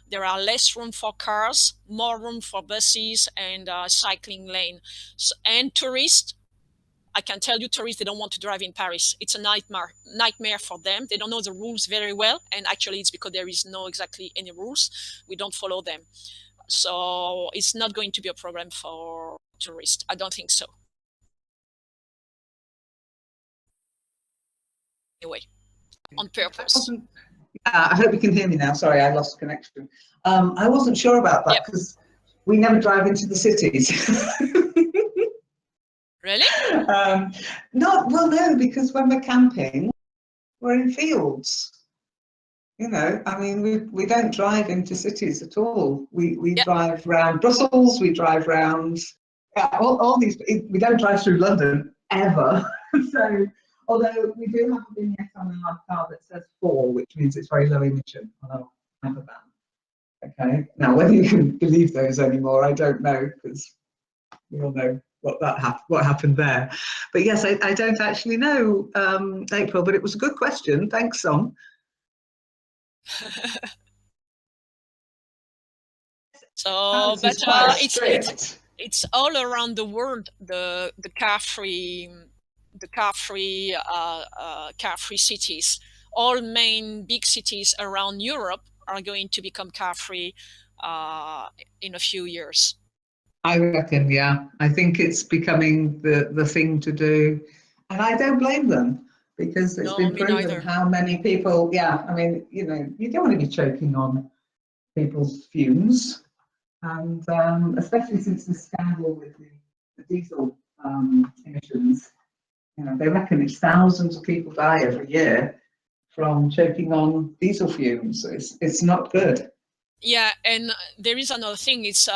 there are less room for cars, more room for buses and cycling lane. And tourists, I can tell you, tourists, they don't want to drive in Paris. It's a nightmare for them. They don't know the rules very well. And actually, it's because there is no exactly any rules. We don't follow them. So it's not going to be a problem for tourists. I don't think so. Anyway, on purpose. I hope you can hear me now. Sorry, I lost connection. I wasn't sure about that because we never drive into the cities. Really? No, because when we're camping, we're in fields. You know, I mean, we don't drive into cities at all. We drive around Brussels, we drive around all these. We don't drive through London ever. So, although we do have a vignette on our car that says 4, which means it's very low emission on our camper van. Okay. Now, whether you can believe those anymore, I don't know, because we all know what happened there. But yes, I don't actually know, April. But it was a good question. Thanks, Son. So, but it's all around the world. The car free cities. All main big cities around Europe are going to become car free in a few years. I reckon, yeah. I think it's becoming the thing to do, and I don't blame them because it's been proven how many people. Yeah, I mean, you know, you don't want to be choking on people's fumes. And especially since the scandal with the diesel emissions, you know, they reckon it's thousands of people die every year from choking on diesel fumes. So it's not good. Yeah, and there is another thing. It's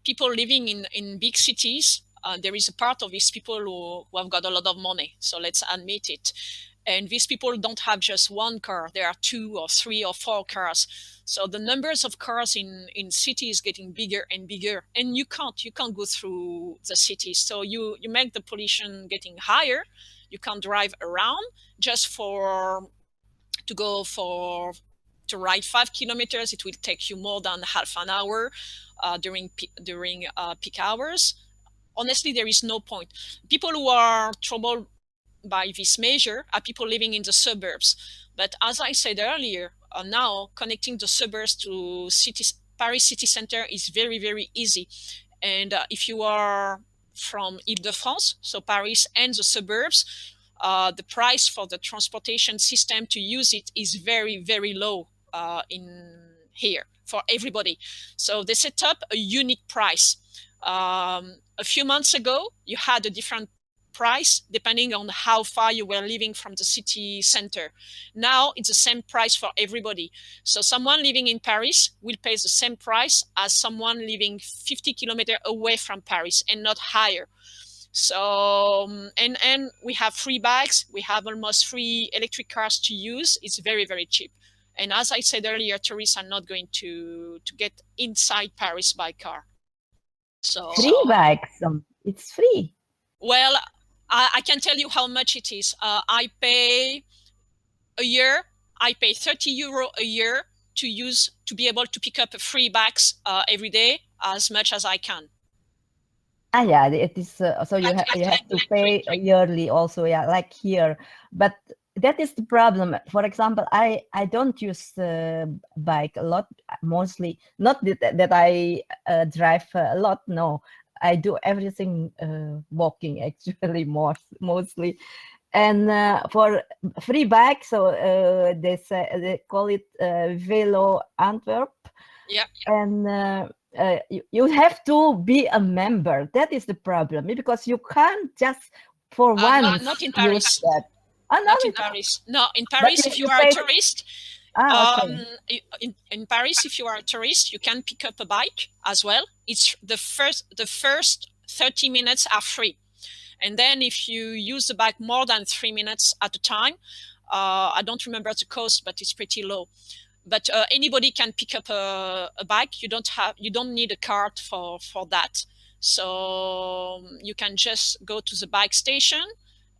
people living in big cities. There is a part of these people who have got a lot of money. So let's admit it. And these people don't have just one car. There are 2 or 3 or 4 cars. So the numbers of cars in cities getting bigger and bigger. And you can't go through the cities. So you make the pollution getting higher. You can't drive around just to ride 5 kilometers. It will take you more than half an hour during peak hours. Honestly, there is no point. People who are troubled by this measure are people living in the suburbs. But as I said earlier, now connecting the suburbs to Paris city center is very, very easy. And if you are from Ile-de-France, so Paris and the suburbs, the price for the transportation system to use it is very, very low in here for everybody. So they set up a unique price. A few months ago, you had a different price depending on how far you were living from the city center. Now it's the same price for everybody. So someone living in Paris will pay the same price as someone living 50 kilometers away from Paris and not higher. So and we have free bikes. We have almost free electric cars to use. It's very, very cheap. And as I said earlier, tourists are not going to get inside Paris by car. So free bikes, it's free. Well, I can tell you how much it is. I pay a year. I pay 30 euro a year to be able to pick up free bikes every day as much as I can. Yeah, it is. So you have to pay yearly also. Yeah, like here, but that is the problem. For example, I don't use bike a lot. Mostly, not that I drive a lot. No, I do everything walking actually mostly. And for free bike, so they call it Velo Antwerp. Yeah. And you have to be a member. That is the problem, because you can't just for once not in Paris. Not in Paris. No, in Paris, if you are a tourist, in Paris, if you are a tourist, you can pick up a bike as well. It's the first 30 minutes are free. And then if you use the bike more than 3 minutes at a time, I don't remember the cost, but it's pretty low. But anybody can pick up a bike. You don't need a card for that. So you can just go to the bike station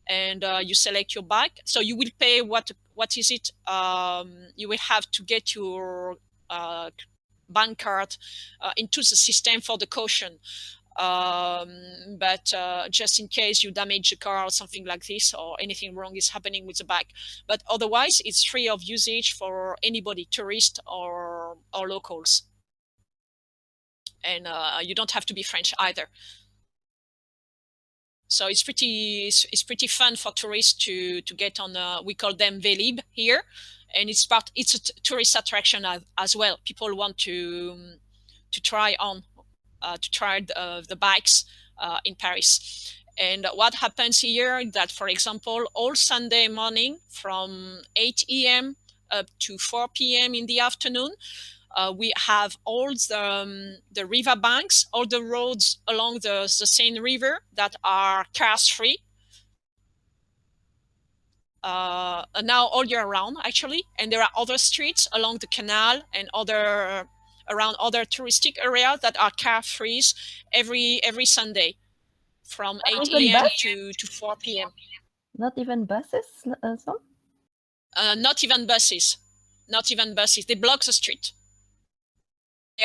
and you select your bike. So you will pay what is it? You will have to get your bank card into the system for the caution. But just in case you damage a car or something like this, or anything wrong is happening with the bike. But otherwise, it's free of usage for anybody, tourist or locals. And you don't have to be French either. So it's pretty fun for tourists to get on. We call them Vélib here, and it's a tourist attraction as well. People want to try the bikes in Paris. And what happens here is that, for example, all Sunday morning from 8 a.m. up to 4 p.m. in the afternoon, we have all the river banks, all the roads along the Seine River that are cars free. Now all year round, actually. And there are other streets along the canal and around other touristic areas that are car free every Sunday from 8 a.m. to 4 p.m. Not even buses, some? Not even buses. Not even buses. They block the street. They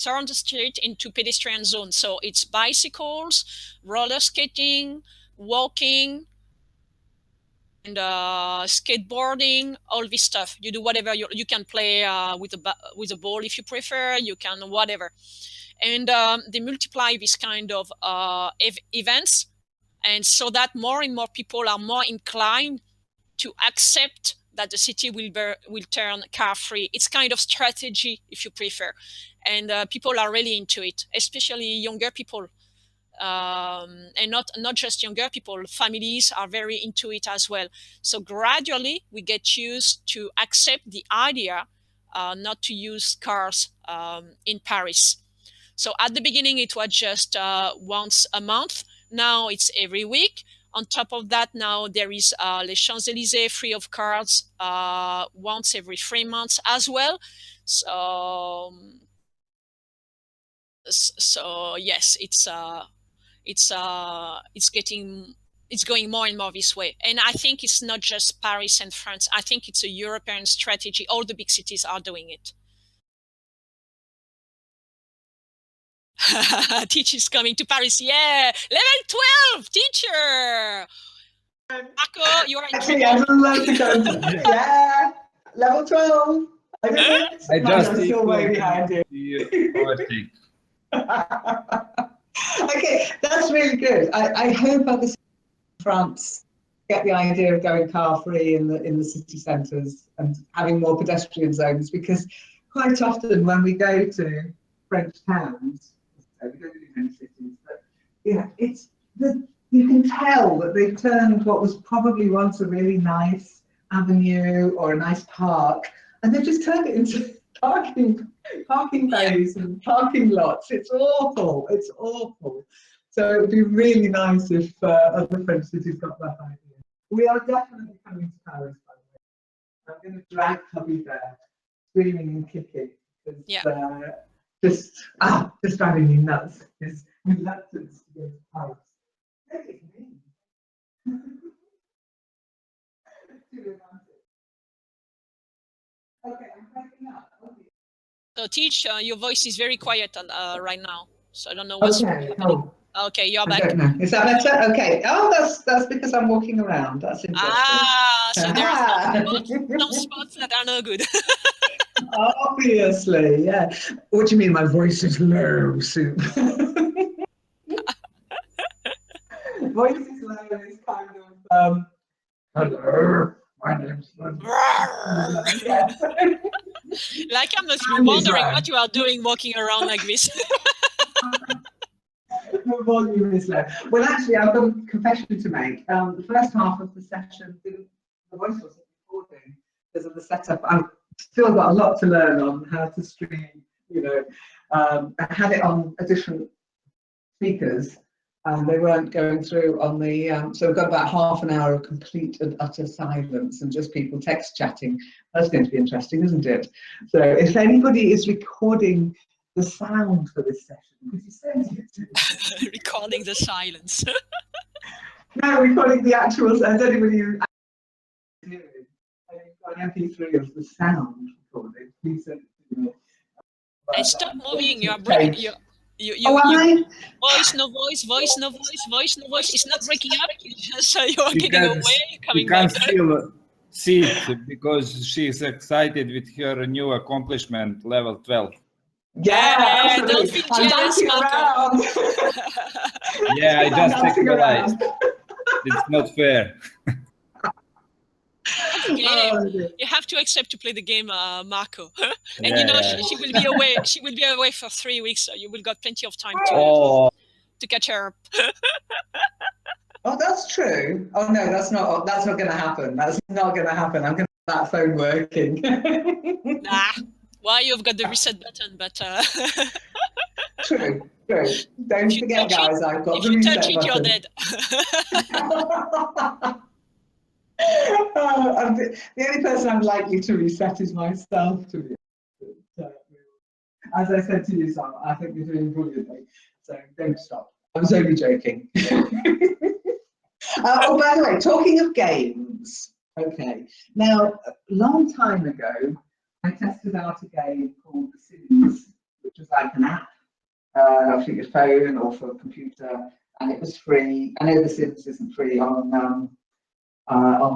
turn the street into pedestrian zone. So it's bicycles, roller skating, walking, and skateboarding, all this stuff. You do whatever you can play with a ball if you prefer. You can whatever, and they multiply this kind of events, and so that more and more people are more inclined to accept that the city will turn car free. It's kind of strategy, if you prefer, and people are really into it, especially younger people. And not just younger people, families are very into it as well. So gradually we get used to accept the idea not to use cars in Paris. So at the beginning it was just once a month. Now it's every week. On top of that, now there is Les Champs-Élysées free of cars once every 3 months as well. So yes, it's going more and more this way. And I think it's not just Paris and France. I think it's a European strategy. All the big cities are doing it. Teach is coming to Paris. Yeah, level 12 teacher. Marco, you are in Actually, I'd love to go. Yeah, level 12. I did it. I just I'm still way behind you. Okay, that's really good. I hope other cities in France get the idea of going car free in the city centres and having more pedestrian zones, because quite often when we go to French towns, we don't do many cities, but you can tell that they've turned what was probably once a really nice avenue or a nice park, and they've just turned it into parking bays and parking lots. It's awful. It's awful. So it would be really nice if other French cities got that idea. We are definitely coming to Paris, by the way. I'm going to drag hubby there, screaming and kicking. Just driving me nuts. His reluctance to go to Paris. Look at me. Okay, I'm breaking up. Okay. So Teach, your voice is very quiet right now. So I don't know what's happening. Okay, you're back. I don't know. Is that better? Okay. Oh, that's because I'm walking around. That's interesting. So there are some spots that are no good. Obviously, yeah. What do you mean my voice is low, Sue? Voice is low and it's kind of hello, my name's Like I must be wondering what you are doing walking around like this. The volume is low. Well, actually, I've got a confession to make. The first half of the session, the voice wasn't recording because of the setup. I've still got a lot to learn on how to stream. I had it on different speakers, and they weren't going through on the. So we've got about half an hour of complete and utter silence and just people text chatting. That's going to be interesting, isn't it? So if anybody is recording the sound for this session, could you send it to recording the silence? No, recording the actual sound. Anybody who got an MP3 of the sound recording, please send it to And stop moving. You are breaking. Oh, am I? Voice, no voice, voice, no voice, voice, no voice. It's not breaking up. You just you are getting away, coming back. You can still see it because she is excited with her new accomplishment, level 12. Yeah, don't feel jealous, Marco. Yeah, I just realized it's not fair. You have to accept to play the game, Marco. And you know she will be away. She will be away for 3 weeks, so you will got plenty of time to catch her up. Oh, that's true. Oh no, that's not going to happen. That's not going to happen. I'm going to have that phone working. Nah. Well, you've got the reset button, but True. Don't forget, guys, I've got the reset button. If you touch it, you're dead. The only person I'm likely to reset is myself, to be honest. As I said to you, Sam, I think you're doing brilliantly. So don't stop. I was only joking. Oh, by the way, talking of games. Okay. Now, a long time ago, I tested out a game called The Sims, which was like an app for your phone or for a computer, and it was free. I know The Sims isn't free on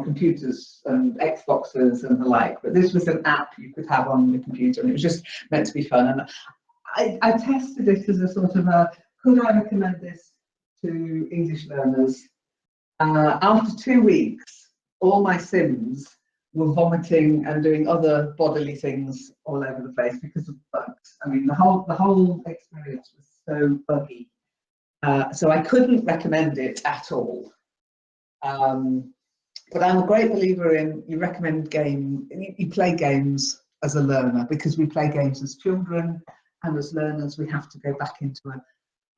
computers and Xboxes and the like, but this was an app you could have on the computer, and it was just meant to be fun. And I tested it as a sort of could I recommend this to English learners? After 2 weeks, all my Sims were vomiting and doing other bodily things all over the place because of bugs. I mean, the whole experience was so buggy, so I couldn't recommend it at all. But I'm a great believer in you play games as a learner, because we play games as children, and as learners we have to go back into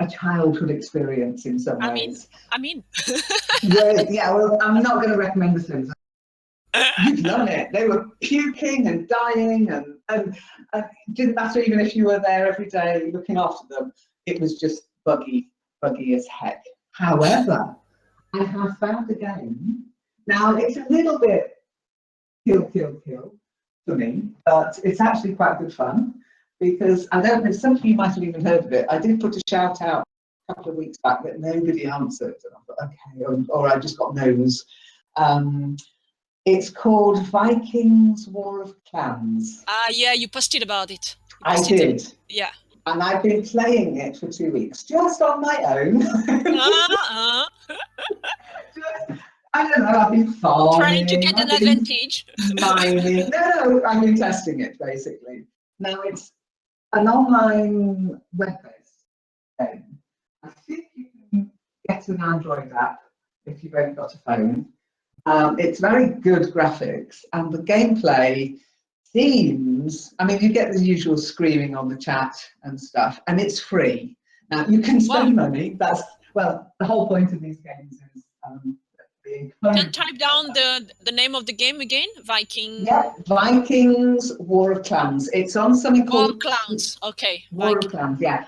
a childhood experience in some ways. I mean. Yeah, well, I'm not going to recommend The Sims. You'd love it. They were puking and dying, and it didn't matter even if you were there every day looking after them. It was just buggy as heck. However, I have found a game. Now, it's a little bit kill for me, but it's actually quite good fun, because I don't know, some of you might have even heard of it. I did put a shout out a couple of weeks back that nobody answered, and I thought, okay, or I just got no's. It's called Vikings War of Clans. Yeah, you posted about it. I did. Yeah. And I've been playing it for 2 weeks, just on my own. I don't know, I've been farming. Trying to get an advantage. Mining. No, I've been testing it, basically. Now, it's an online web-based game. I think you can get an Android app if you've only got a phone. It's very good graphics, and the gameplay seems, I mean, you get the usual screaming on the chat and stuff, and it's free. Now, you can spend money. That's, well, the whole point of these games is Can type down the name of the game again? Viking. Yeah, Vikings War of Clans. It's on something called War of Clans. Okay. War of Clans. Yeah.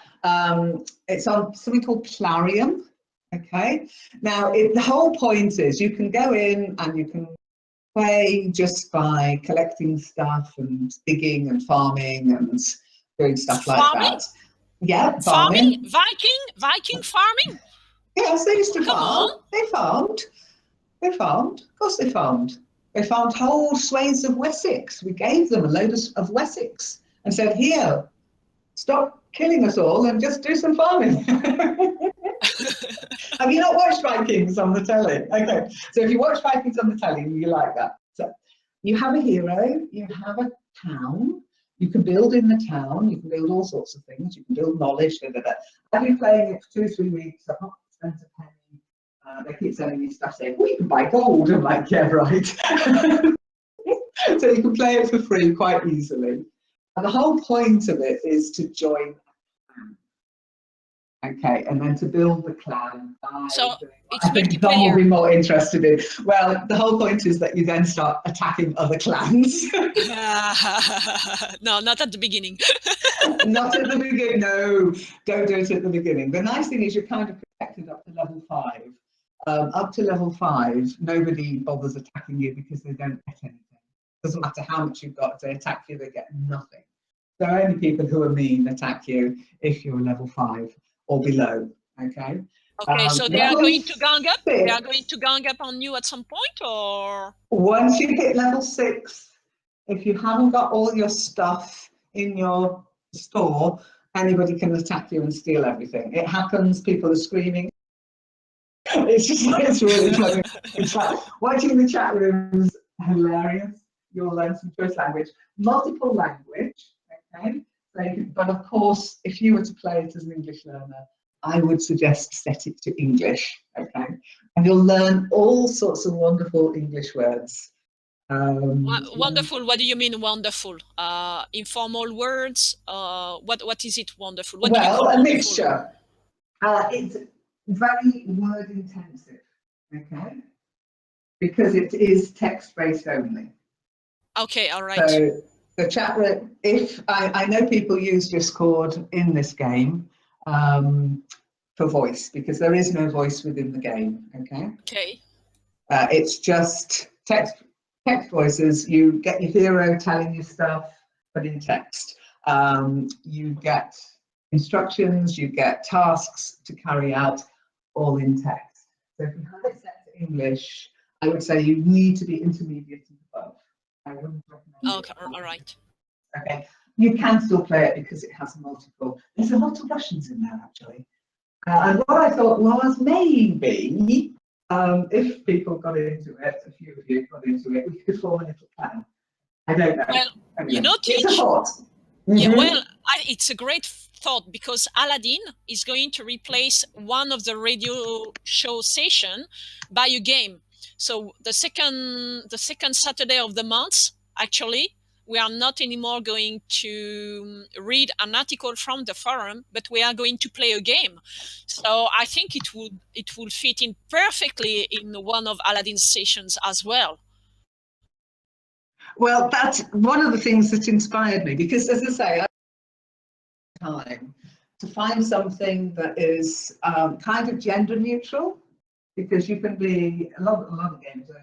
It's on something called Plarium. Okay. Now, the whole point is you can go in and you can play just by collecting stuff and digging and farming and doing stuff like that. Yeah, farming. Viking farming. Yes, they used to farm. They farmed. Of course they farmed. They farmed whole swathes of Wessex. We gave them a load of Wessex and said, here, stop killing us all and just do some farming. Have you not watched Vikings on the telly? Okay, so if you watch Vikings on the telly, you like that. So you have a hero, you have a town, you can build in the town, you can build all sorts of things, you can build knowledge, I've been playing it for 2 or 3 weeks, I've not spent a penny. They keep sending me stuff saying, well, you can buy gold. I'm like, yeah, right. So you can play it for free quite easily. And the whole point of it is to join a clan. Okay, and then to build the clan. So it's I think Tom will be more interested in. Well, the whole point is that you then start attacking other clans. No, not at the beginning. Not at the beginning, no. Don't do it at the beginning. The nice thing is you're kind of protected up to level 5. Up to level 5, nobody bothers attacking you because they don't get anything. Doesn't matter how much you've got, if they attack you, they get nothing. So only people who are mean attack you if you're level 5 or below. Okay. Okay, so they are level going to gang up. They are 6, going to gang up on you at some point, or once you hit level 6, if you haven't got all your stuff in your store, anybody can attack you and steal everything. It happens. People are screaming. It's really funny. Watching the chat rooms, hilarious. You'll learn some choice language, multiple language. Okay, but of course, if you were to play it as an English learner, I would suggest set it to English. Okay, and you'll learn all sorts of wonderful English words. wonderful? What do you mean wonderful? Informal words? What is it wonderful? What do you call a wonderful? mixture. It's very word intensive. Okay, because it is text based only. Okay, all right. So the chat room, if I know people use Discord in this game for voice, because there is no voice within the game. Okay. Okay. It's just text voices. You get your hero telling you stuff, but in text. You get instructions, you get tasks to carry out, all in text. So if you have it set to English, I would say you need to be intermediate and above. I wouldn't recommend Okay, all right. Okay, you can still play it because it has multiple. There's a lot of Russians in there actually. And what I thought was maybe if people got into it, a few of you got into it, we could form a little plan. I don't know. Well, anyway, you know, it's a thought. Yeah, well, it's a great thought because Aladdin is going to replace one of the radio show station by a game. So the second Saturday of the month, actually, we are not anymore going to read an article from the forum, but we are going to play a game. So I think it would fit in perfectly in one of Aladdin's sessions as well. Well, that's one of the things that inspired me because, as I say, I have time to find something that is kind of gender neutral, because you can be a lot of games are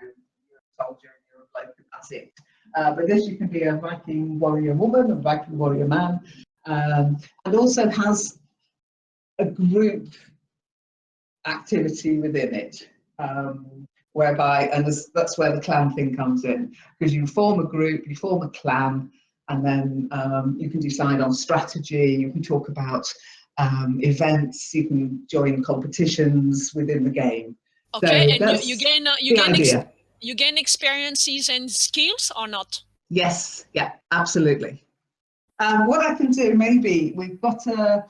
you're a soldier and you're a bloke and that's it. But this, you can be a Viking warrior woman, a Viking warrior man, and also has a group activity within it. Whereby, and that's where the clan thing comes in, because you form a group, you form a clan, and then you can decide on strategy, you can talk about events, you can join competitions within the game. Okay, so and you gain experiences and skills or not? Yes, yeah, absolutely. What I can do, maybe we've got a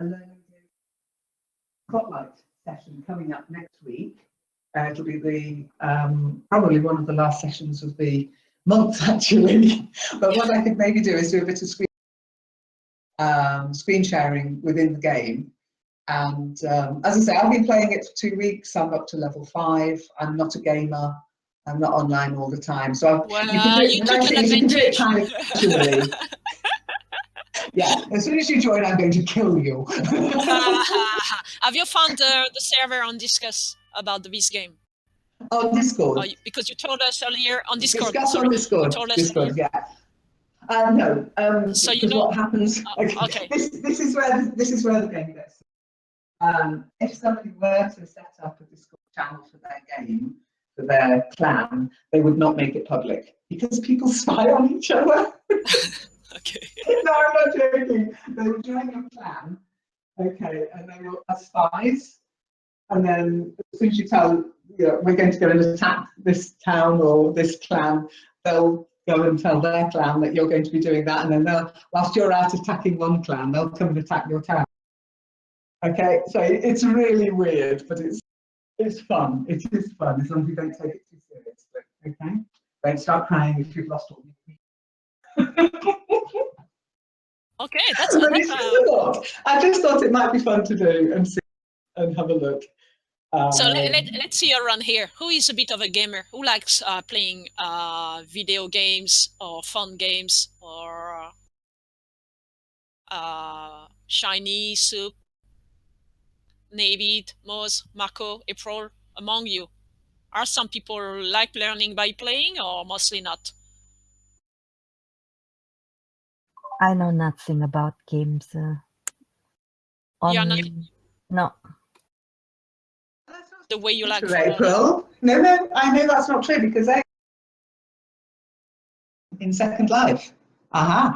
learning spotlight session coming up next week. It'll be the probably one of the last sessions of the month actually. But what I could maybe do is do a bit of screen sharing within the game. And as I say, I've been playing it for 2 weeks. I'm up to level 5. I'm not a gamer. I'm not online all the time. So you can do it kind of casually. Yeah, as soon as you join, I'm going to kill you. Have you found the server on Discord about this game? On Discord. Because you told us earlier on Discord. Discuss on Discord. Discord, yeah. No. So you because know, what happens? Okay. This is where the game gets. If somebody were to set up a Discord channel for their game, for their clan, they would not make it public because people spy on each other. Okay. No, I'm not joking. They will join your clan, okay, and they will have spies. And then as soon as you tell, we're going to go and attack this town or this clan, they'll go and tell their clan that you're going to be doing that. And then whilst you're out attacking one clan, they'll come and attack your town. Okay, so it's really weird, but it's fun. It is fun as long as you don't take it too seriously. Okay, don't start crying if you've lost all your people. Okay, that's I just thought it might be fun to do and see and have a look. So let's see around here. Who is a bit of a gamer? Who likes playing video games or fun games or Shiny, Soup, Navid, Moz, Marco, April, among you? Are some people like learning by playing or mostly not? I know nothing about games. You're not No. the way you like. April. No, I know that's not true because in Second Life. And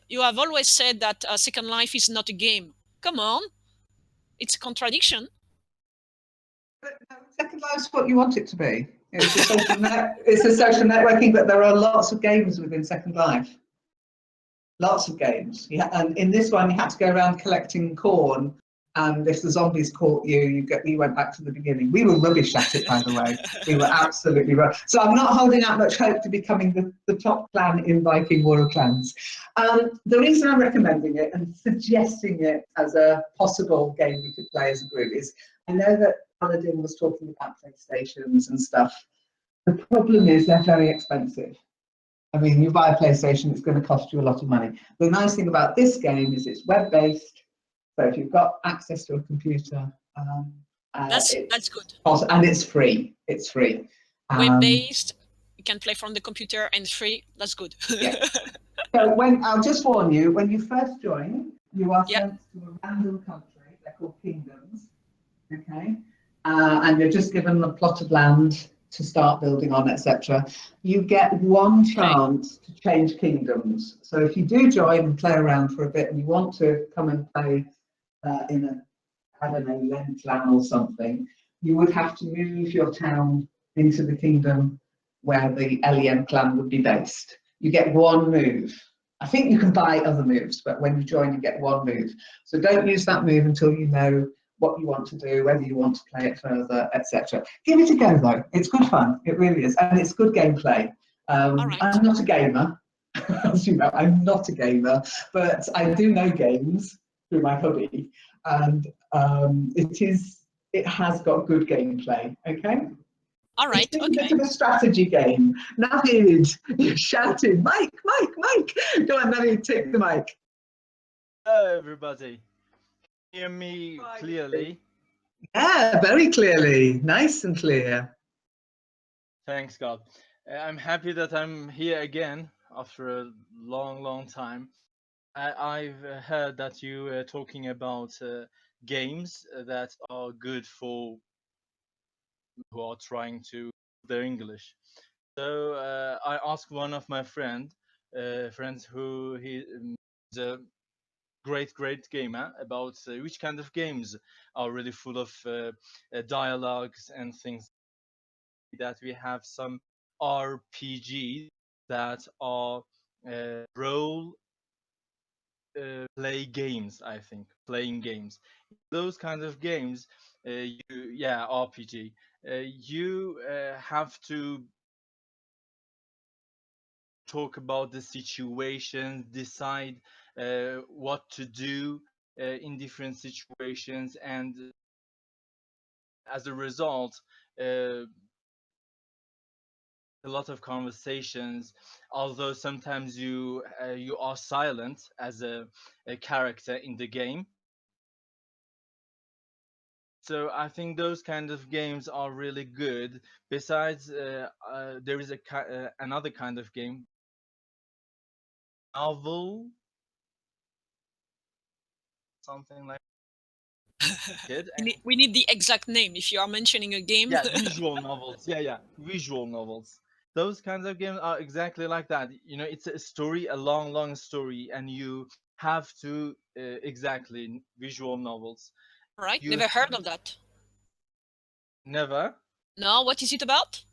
you have always said that Second Life is not a game. Come on, it's a contradiction. But no, Second Life's what you want it to be. It's a social networking, but there are lots of games within Second Life. Lots of games. Yeah, and in this one, you had to go around collecting corn. And if the zombies caught you, you went back to the beginning. We were rubbish at it, by the way. We were absolutely rubbish. So I'm not holding out much hope to becoming the top clan in Viking War of Clans. The reason I'm recommending it and suggesting it as a possible game we could play as a group is I know that Paladin was talking about PlayStations and stuff. The problem is they're very expensive. I mean, you buy a PlayStation, it's going to cost you a lot of money. The nice thing about this game is it's web-based. So if you've got access to a computer, that's good. And it's free. It's free. Web-based, you can play from the computer and free. That's good. Yeah. So I'll just warn you, when you first join, you are sent to a random country. They're called kingdoms. Okay, and you're just given a plot of land to start building on, etc. You get one chance to change kingdoms. So if you do join and play around for a bit and you want to come and play in a, I don't know, Lentland or something, you would have to move your town into the kingdom where the LEM clan would be based. You get one move. I think you can buy other moves, but when you join, you get one move. So don't use that move until you know what you want to do, whether you want to play it further, etc. Give it a go, though. It's good fun. It really is. And it's good gameplay. Right. I'm not a gamer. As you know, I'm not a gamer, but I do know games through my hobby, and it has got good gameplay. Okay. All right. It's a bit of a strategy game. Navid, you're shouting, Mike. Go on, Navid, take the mic. Hello, everybody. Hear me clearly? Yeah, very clearly. Nice and clear. Thanks, God. I'm happy that I'm here again after a long time. I've heard that you were talking about games that are good for who are trying to their English. So I asked one of my friends who is a great gamer about which kind of games are really full of dialogues and things that we have some RPGs that are role play games. I think playing games, those kind of games, RPG. You have to talk about the situation, decide what to do in different situations, and as a result, a lot of conversations. Although sometimes you are silent as a character in the game. So I think those kind of games are really good. Besides, there is another kind of game, novel, something like it. We need the exact name if you are mentioning a game. Yeah, visual novels. Yeah, visual novels. Those kinds of games are exactly like that. You know, it's a story, a long story, and you have to exactly visual novels. Right? Never heard of that. Never? No, what is it about?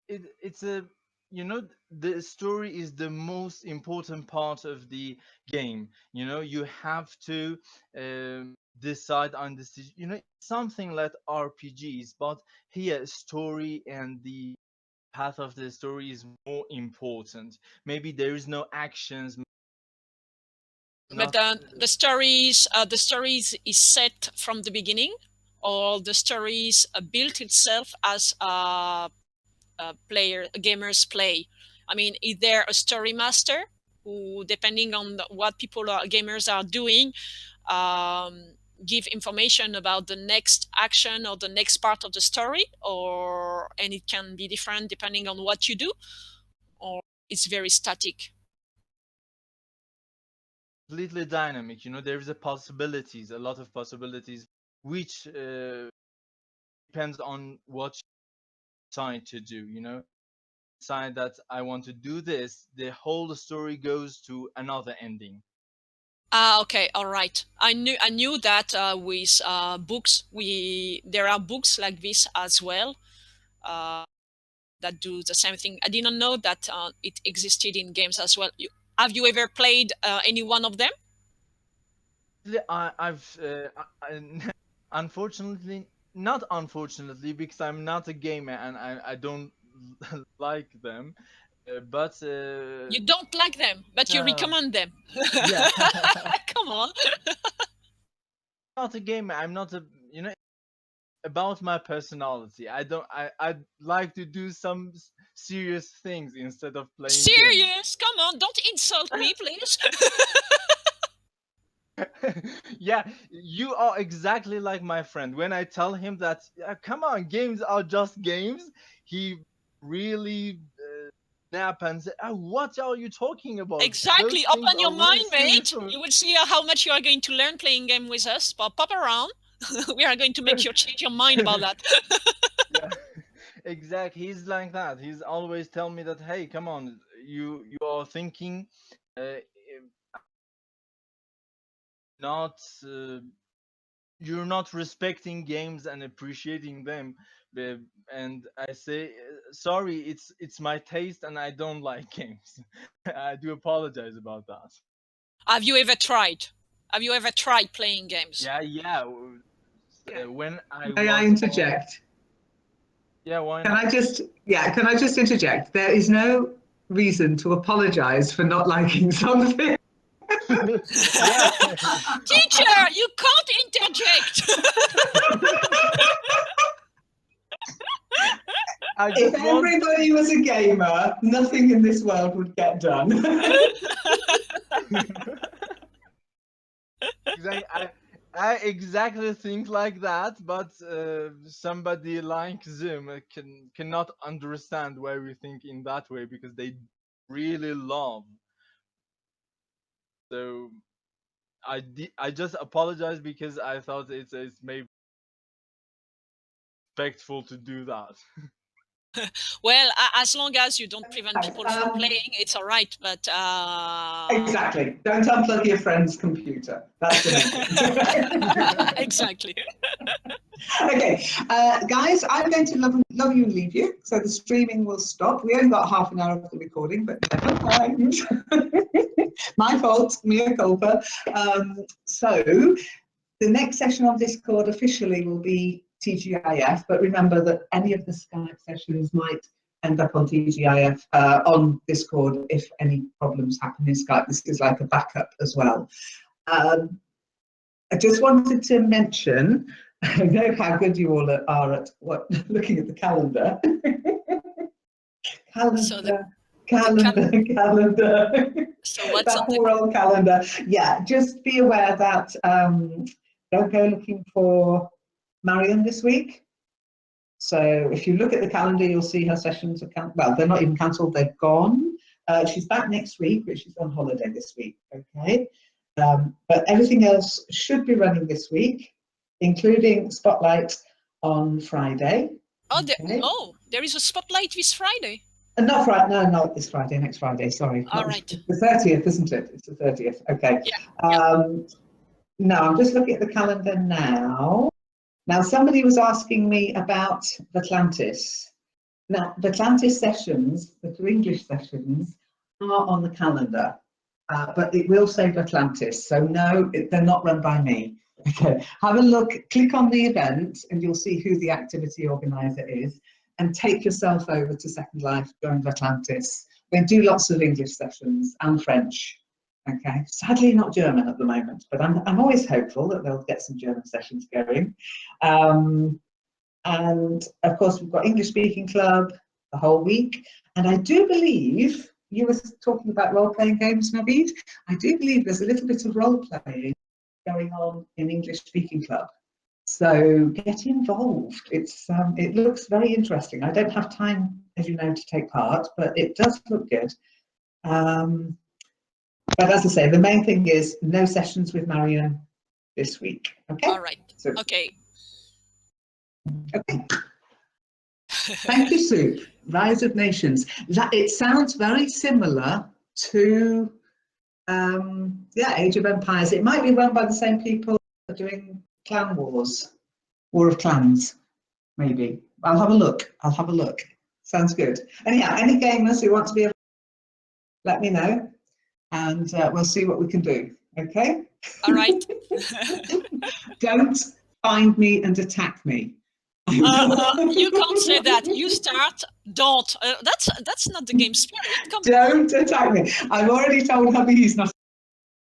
It's a, you know, the story is the most important part of the game. You know, you have to decide on this. You know, something like RPGs, but here story and the path of the story is more important. Maybe there is no actions. But the stories is set from the beginning, or the stories built itself as gamers play. I mean, is there a story master who, depending on what gamers are doing, give information about the next action or the next part of the story, and it can be different depending on what you do, or it's very static. Completely dynamic. There's a lot of possibilities, which depends on what you decide to do. Decide that I want to do this, the whole story goes to another ending. Okay, all right. I knew that with books, there are books like this as well that do the same thing. I didn't know that it existed in games as well. Have you ever played any one of them? Unfortunately, not unfortunately, because I'm not a gamer and I don't like them. But You don't like them, but you no, recommend them. yeah, Come on. not a gamer. I'm not about my personality. I like to do some serious things instead of playing games. Serious? Come on, don't insult me, please. Yeah, you are exactly like my friend. When I tell him that, come on, games are just games, he really snap and say, what are you talking about? Exactly. Those things Open your are really mind, mate. serious. You will see how much you are going to learn playing game with us. Pop around. We are going to make you change your mind about that. Yeah, exactly. He's like that. He's always tell me that, hey, come on, you are thinking not you're not respecting games and appreciating them. And I say, sorry, it's my taste and I don't like games. I do apologize about that. Have you ever tried? Have you ever tried playing games? Yeah. When I May I was interject? Yeah, why Can not? I just interject? There is no reason to apologize for not liking something. Yeah. Teacher, you can't interject. If everybody was a gamer, nothing in this world would get done. Exactly. I exactly think like that, but somebody like Zoom cannot understand why we think in that way because they really love. So I just apologize because I thought it's maybe respectful to do that. Well, as long as you don't prevent people from playing, it's all right. But Exactly. Don't unplug your friend's computer. That's the main thing. Exactly. Okay, guys, I'm going to love you and leave you. So the streaming will stop. We only got half an hour of the recording, but never mind. My fault, mea culpa. So the next session on Discord officially will be TGIF, but remember that any of the Skype sessions might end up on TGIF on Discord if any problems happen in Skype. This is like a backup as well. I just wanted to mention, I know how good you all are at looking at the calendar. Calendar. So what's that poor old calendar. Yeah, just be aware that don't go looking for Marion this week. So if you look at the calendar, you'll see her sessions are well, they're not even cancelled, they're gone. She's back next week, but she's on holiday this week, okay? But everything else should be running this week, including Spotlight on Friday. Oh, there is a Spotlight this Friday. Not Friday, no, not this Friday, next Friday, sorry. All right. It's the 30th, isn't it? It's the 30th, okay. Yeah. No, I'm just looking at the calendar now. Now, somebody was asking me about Atlantis. Now, the Atlantis sessions, the two English sessions, are on the calendar, but it will say Atlantis. So no, they're not run by me. Okay, have a look, click on the event, and you'll see who the activity organizer is, and take yourself over to Second Life, join Atlantis. They do lots of English sessions and French. Okay, sadly not German at the moment, but I'm always hopeful that they'll get some German sessions going. And of course, we've got English Speaking Club the whole week. And I do believe, you were talking about role-playing games, Naveed. I do believe there's a little bit of role-playing going on in English Speaking Club. So get involved. It looks very interesting. I don't have time, as you know, to take part, but it does look good. But as I say, the main thing is no sessions with Marion this week. Okay. All right. So, Okay. okay. Thank you, Soup. Rise of Nations. It sounds very similar to Age of Empires. It might be run by the same people that are doing Clan Wars, War of Clans, maybe. I'll have a look. Sounds good. Anyhow, any gamers who want to be, let me know, and we'll see what we can do. Okay. All right. Don't find me and attack me. You can't say that. You start. Don't. That's not the game spirit. Don't attack me. I've already told hubby he's not.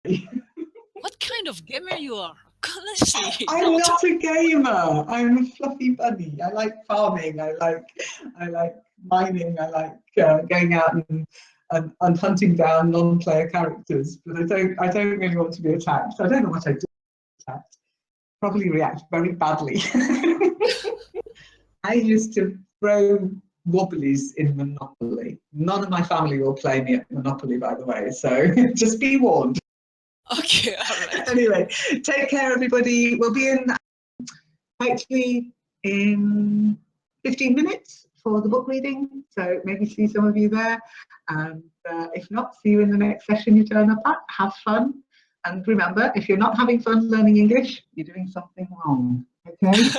What kind of gamer you are? Honestly, I'm not a gamer. I'm a fluffy bunny. I like farming. I like mining. I like going out and hunting down non-player characters. But I don't really want to be attacked. I don't know what I do attacked. Probably react very badly. I used to throw wobblies in Monopoly. None of my family will play me at Monopoly, by the way. So just be warned. Okay, all right. Anyway, take care, everybody. We'll be in hopefully in 15 minutes for the book reading. So maybe see some of you there. And if not, see you in the next session you turn up at. Have fun. And remember, if you're not having fun learning English, you're doing something wrong. Okay?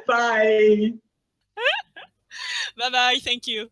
Bye. Bye-bye. Thank you.